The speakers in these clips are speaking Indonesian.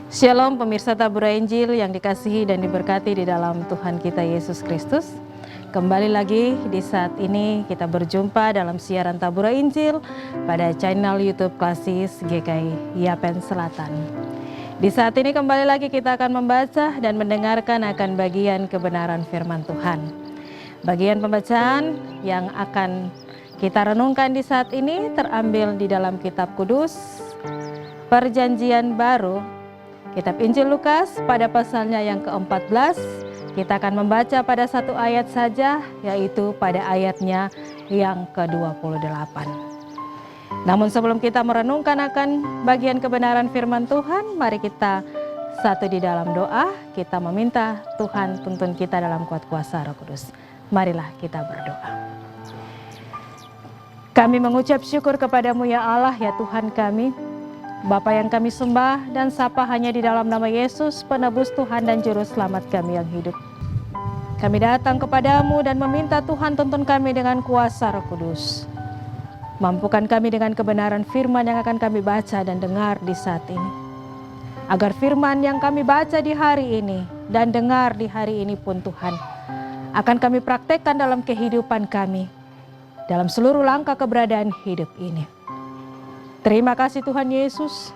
Shalom pemirsa Tabura Injil yang dikasihi dan diberkati di dalam Tuhan kita Yesus Kristus. Kembali lagi di saat ini kita berjumpa dalam siaran Tabura Injil pada channel YouTube Klasis GKI Yapen Selatan. Di saat ini kembali lagi kita akan membaca dan mendengarkan akan bagian kebenaran firman Tuhan. Bagian pembacaan yang akan kita renungkan di saat ini terambil di dalam Kitab Kudus Perjanjian Baru, Kitab Injil Lukas pada pasalnya yang ke-14. Kita akan membaca pada satu ayat saja, yaitu pada ayatnya yang ke-28. Namun sebelum kita merenungkan akan bagian kebenaran firman Tuhan, mari kita satu di dalam doa. Kita meminta Tuhan tuntun kita dalam kuat kuasa Roh Kudus. Marilah kita berdoa. Kami mengucap syukur kepadamu ya Allah, ya Tuhan kami, Bapa yang kami sembah dan sapa hanya di dalam nama Yesus, penebus Tuhan dan Juru Selamat kami yang hidup. Kami datang kepadamu dan meminta Tuhan tuntun kami dengan kuasa Roh Kudus. Mampukan kami dengan kebenaran firman yang akan kami baca dan dengar di saat ini. Agar firman yang kami baca di hari ini dan dengar di hari ini pun Tuhan, akan kami praktekkan dalam kehidupan kami, dalam seluruh langkah keberadaan hidup ini. Terima kasih Tuhan Yesus,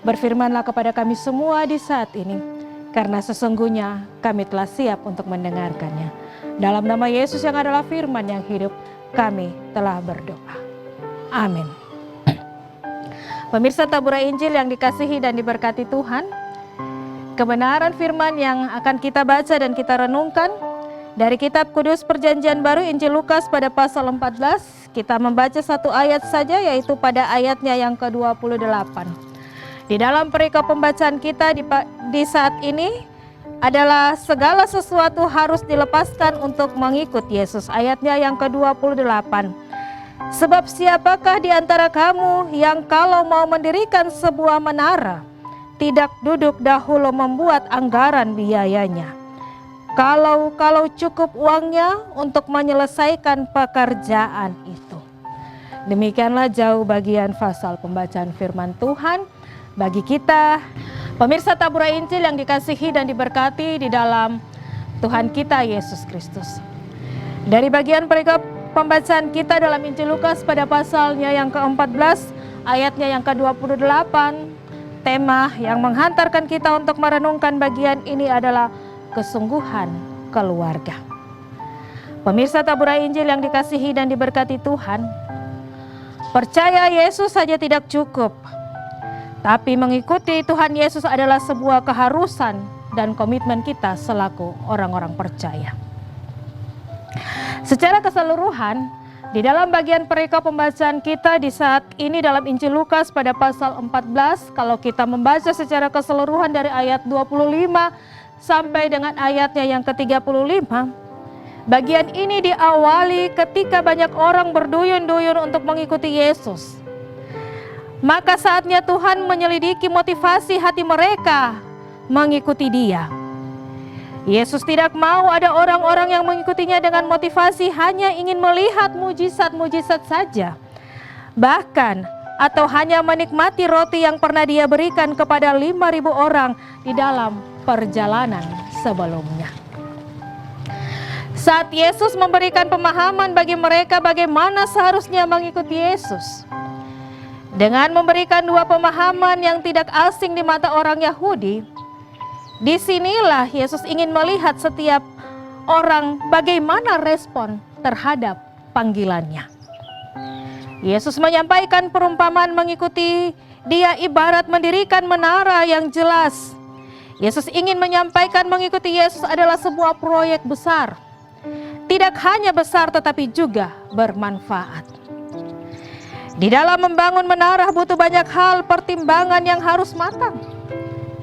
berfirmanlah kepada kami semua di saat ini, karena sesungguhnya kami telah siap untuk mendengarkannya. Dalam nama Yesus yang adalah firman yang hidup, kami telah berdoa. Amin. Pemirsa Tabura Injil yang dikasihi dan diberkati Tuhan, kebenaran firman yang akan kita baca dan kita renungkan dari Kitab Kudus Perjanjian Baru Injil Lukas pada pasal 14. Kita membaca satu ayat saja, yaitu pada ayatnya yang ke-28. Di dalam perikop pembacaan kita di saat ini adalah segala sesuatu harus dilepaskan untuk mengikut Yesus. Ayatnya yang ke-28. Sebab siapakah di antara kamu yang kalau mau mendirikan sebuah menara, tidak duduk dahulu membuat anggaran biayanya? Kalau cukup uangnya untuk menyelesaikan pekerjaan itu. Demikianlah jauh bagian pasal pembacaan firman Tuhan bagi kita pemirsa Tabura Injil yang dikasihi dan diberkati di dalam Tuhan kita Yesus Kristus. Dari bagian perikop pembacaan kita dalam Injil Lukas pada pasalnya yang ke-14, ayatnya yang ke-28, tema yang menghantarkan kita untuk merenungkan bagian ini adalah kesungguhan keluarga. Pemirsa Tabura Injil yang dikasihi dan diberkati Tuhan, percaya Yesus saja tidak cukup, tapi mengikuti Tuhan Yesus adalah sebuah keharusan dan komitmen kita selaku orang-orang percaya. Secara keseluruhan, di dalam bagian perikop pembacaan kita di saat ini dalam Injil Lukas pada pasal 14, kalau kita membaca secara keseluruhan dari ayat 25 sampai dengan ayatnya yang ke-35, bagian ini diawali ketika banyak orang berduyun-duyun untuk mengikuti Yesus. Maka saatnya Tuhan menyelidiki motivasi hati mereka mengikuti Dia. Yesus tidak mau ada orang-orang yang mengikutinya dengan motivasi hanya ingin melihat mujizat-mujizat saja. Bahkan atau hanya menikmati roti yang pernah Dia berikan kepada 5.000 orang di dalam perjalanan sebelumnya. Saat Yesus memberikan pemahaman bagi mereka bagaimana seharusnya mengikuti Yesus, dengan memberikan dua pemahaman yang tidak asing di mata orang Yahudi, disinilah Yesus ingin melihat setiap orang bagaimana respon terhadap panggilannya. Yesus menyampaikan perumpamaan mengikuti Dia ibarat mendirikan menara yang jelas. Yesus ingin menyampaikan mengikuti Yesus adalah sebuah proyek besar. Tidak hanya besar tetapi juga bermanfaat. Di dalam membangun menara butuh banyak hal pertimbangan yang harus matang.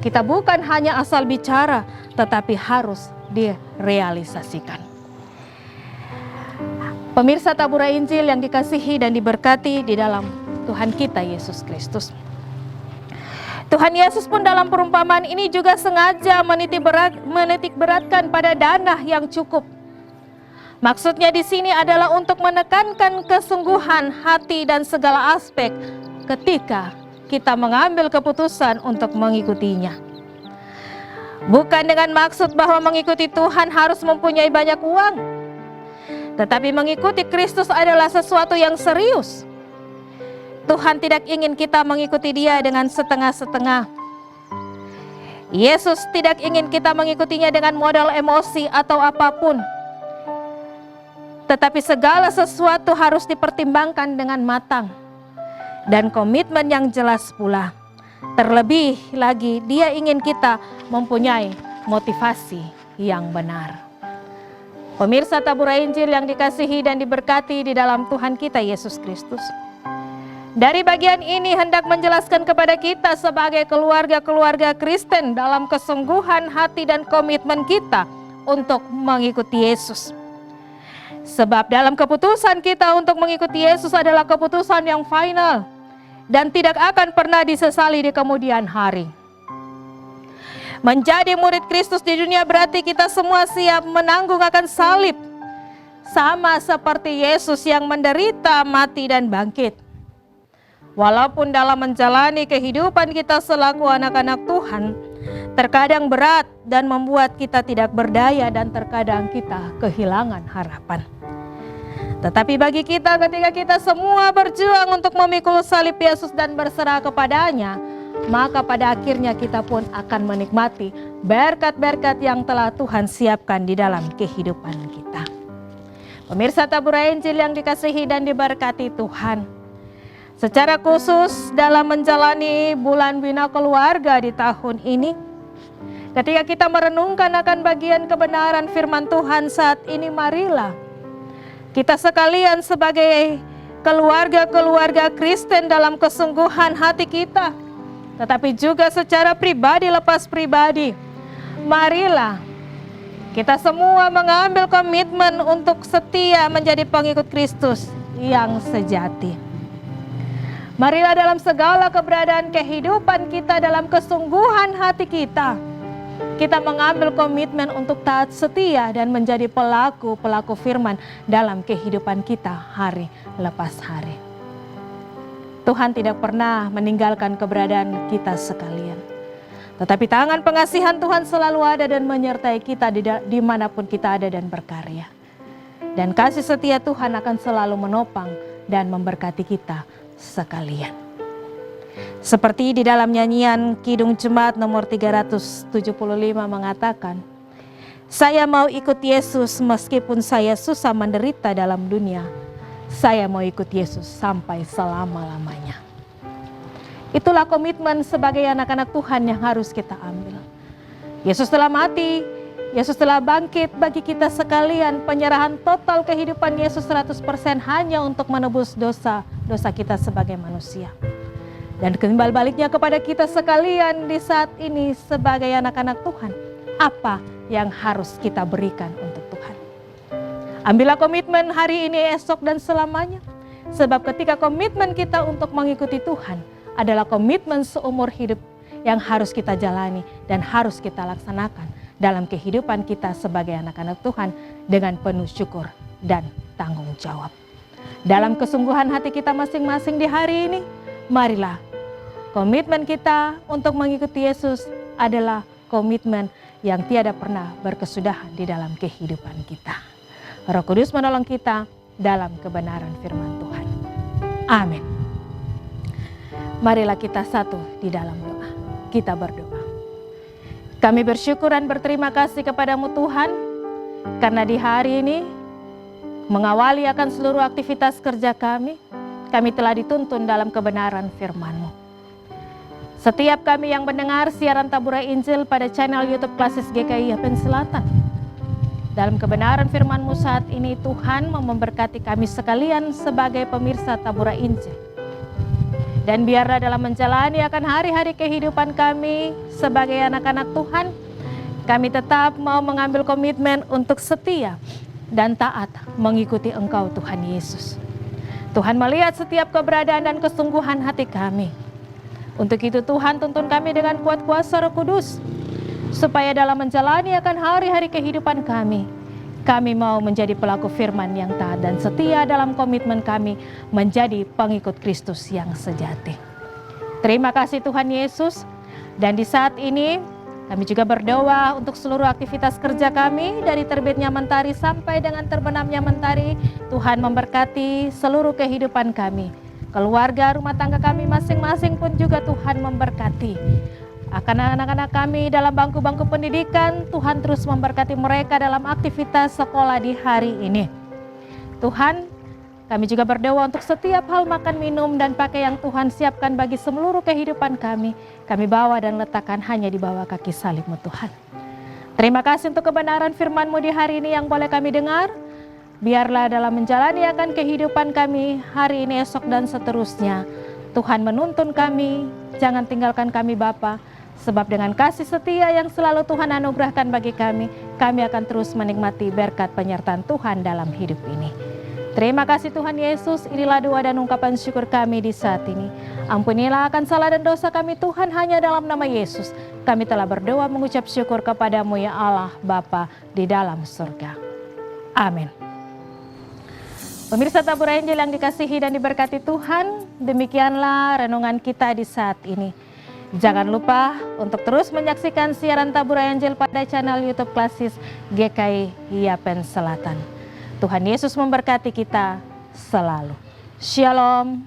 Kita bukan hanya asal bicara tetapi harus direalisasikan. Pemirsa Tabura Injil yang dikasihi dan diberkati di dalam Tuhan kita Yesus Kristus. Tuhan Yesus pun dalam perumpamaan ini juga sengaja menitik beratkan pada dana yang cukup. Maksudnya di sini adalah untuk menekankan kesungguhan hati dan segala aspek ketika kita mengambil keputusan untuk mengikutinya. Bukan dengan maksud bahwa mengikuti Tuhan harus mempunyai banyak uang, tetapi mengikuti Kristus adalah sesuatu yang serius. Tuhan tidak ingin kita mengikuti Dia dengan setengah-setengah. Yesus tidak ingin kita mengikutinya dengan modal emosi atau apapun. Tetapi segala sesuatu harus dipertimbangkan dengan matang dan komitmen yang jelas pula. Terlebih lagi Dia ingin kita mempunyai motivasi yang benar. Pemirsa Tabur Injil yang dikasihi dan diberkati di dalam Tuhan kita Yesus Kristus. Dari bagian ini hendak menjelaskan kepada kita sebagai keluarga-keluarga Kristen dalam kesungguhan hati dan komitmen kita untuk mengikuti Yesus. Sebab dalam keputusan kita untuk mengikuti Yesus adalah keputusan yang final dan tidak akan pernah disesali di kemudian hari. Menjadi murid Kristus di dunia berarti kita semua siap menanggung akan salib, sama seperti Yesus yang menderita, mati dan bangkit. Walaupun dalam menjalani kehidupan kita selaku anak-anak Tuhan terkadang berat dan membuat kita tidak berdaya dan terkadang kita kehilangan harapan. Tetapi bagi kita ketika kita semua berjuang untuk memikul salib Yesus dan berserah kepadanya, maka pada akhirnya kita pun akan menikmati berkat-berkat yang telah Tuhan siapkan di dalam kehidupan kita. Pemirsa Tabur Injil yang dikasihi dan diberkati Tuhan, secara khusus dalam menjalani bulan Bina Keluarga di tahun ini, ketika kita merenungkan akan bagian kebenaran firman Tuhan saat ini, marilah kita sekalian sebagai keluarga-keluarga Kristen dalam kesungguhan hati kita, tetapi juga secara pribadi lepas pribadi, marilah kita semua mengambil komitmen untuk setia menjadi pengikut Kristus yang sejati. Marilah dalam segala keberadaan kehidupan kita, dalam kesungguhan hati kita, kita mengambil komitmen untuk taat setia dan menjadi pelaku-pelaku firman dalam kehidupan kita hari lepas hari. Tuhan tidak pernah meninggalkan keberadaan kita sekalian. Tetapi tangan pengasihan Tuhan selalu ada dan menyertai kita dimanapun kita ada dan berkarya. Dan kasih setia Tuhan akan selalu menopang dan memberkati kita sekalian. Seperti di dalam nyanyian Kidung Jemaat nomor 375 mengatakan, saya mau ikut Yesus meskipun saya susah menderita dalam dunia. Saya mau ikut Yesus sampai selama-lamanya. Itulah komitmen sebagai anak-anak Tuhan yang harus kita ambil. Yesus telah mati, Yesus telah bangkit bagi kita sekalian. Penyerahan total kehidupan Yesus 100% hanya untuk menebus dosa kita sebagai manusia. Dan kembali baliknya kepada kita sekalian di saat ini sebagai anak-anak Tuhan. Apa yang harus kita berikan untuk Tuhan? Ambillah komitmen hari ini, esok dan selamanya. Sebab ketika komitmen kita untuk mengikuti Tuhan adalah komitmen seumur hidup yang harus kita jalani dan harus kita laksanakan dalam kehidupan kita sebagai anak-anak Tuhan dengan penuh syukur dan tanggung jawab. Dalam kesungguhan hati kita masing-masing di hari ini, marilah komitmen kita untuk mengikuti Yesus adalah komitmen yang tiada pernah berkesudahan di dalam kehidupan kita. Roh Kudus menolong kita dalam kebenaran firman Tuhan. Amin. Marilah kita satu di dalam doa. Kita berdoa. Kami bersyukur dan berterima kasih kepadamu Tuhan, karena di hari ini mengawali akan seluruh aktivitas kerja kami telah dituntun dalam kebenaran firman-Mu. Setiap kami yang mendengar siaran Taburai Injil pada channel YouTube Klasis GKI Yapen Selatan, dalam kebenaran firman-Mu saat ini Tuhan memberkati kami sekalian sebagai pemirsa Taburai Injil. Dan biarlah dalam menjalani akan hari-hari kehidupan kami sebagai anak-anak Tuhan, kami tetap mau mengambil komitmen untuk setia dan taat mengikuti Engkau Tuhan Yesus. Tuhan melihat setiap keberadaan dan kesungguhan hati kami. Untuk itu Tuhan tuntun kami dengan kuat kuasa Roh Kudus, supaya dalam menjalani akan hari-hari kehidupan kami mau menjadi pelaku firman yang taat dan setia dalam komitmen kami menjadi pengikut Kristus yang sejati. Terima kasih Tuhan Yesus, dan di saat ini Kami juga berdoa untuk seluruh aktivitas kerja kami, dari terbitnya mentari sampai dengan terbenamnya mentari. Tuhan memberkati seluruh kehidupan kami. Keluarga, rumah tangga kami masing-masing pun juga Tuhan memberkati. Akan anak-anak kami dalam bangku-bangku pendidikan, Tuhan terus memberkati mereka dalam aktivitas sekolah di hari ini. Tuhan, kami juga berdoa untuk setiap hal makan, minum, dan pakai yang Tuhan siapkan bagi seluruh kehidupan kami. Kami bawa dan letakkan hanya di bawah kaki salib-Mu Tuhan. Terima kasih untuk kebenaran firman-Mu di hari ini yang boleh kami dengar. Biarlah dalam menjalani akan kehidupan kami hari ini, esok, dan seterusnya, Tuhan menuntun kami, jangan tinggalkan kami Bapa. Sebab dengan kasih setia yang selalu Tuhan anugerahkan bagi kami akan terus menikmati berkat penyertaan Tuhan dalam hidup ini. Terima kasih Tuhan Yesus, inilah doa dan ungkapan syukur kami di saat ini. Ampunilah akan salah dan dosa kami Tuhan, hanya dalam nama Yesus kami telah berdoa mengucap syukur kepadamu ya Allah Bapa di dalam surga. Amin. Pemirsa Tabur Injil yang dikasihi dan diberkati Tuhan, demikianlah renungan kita di saat ini. Jangan lupa untuk terus menyaksikan siaran Tabur Injil pada channel YouTube Klasis GKI Yapen Selatan. Tuhan Yesus memberkati kita selalu. Shalom.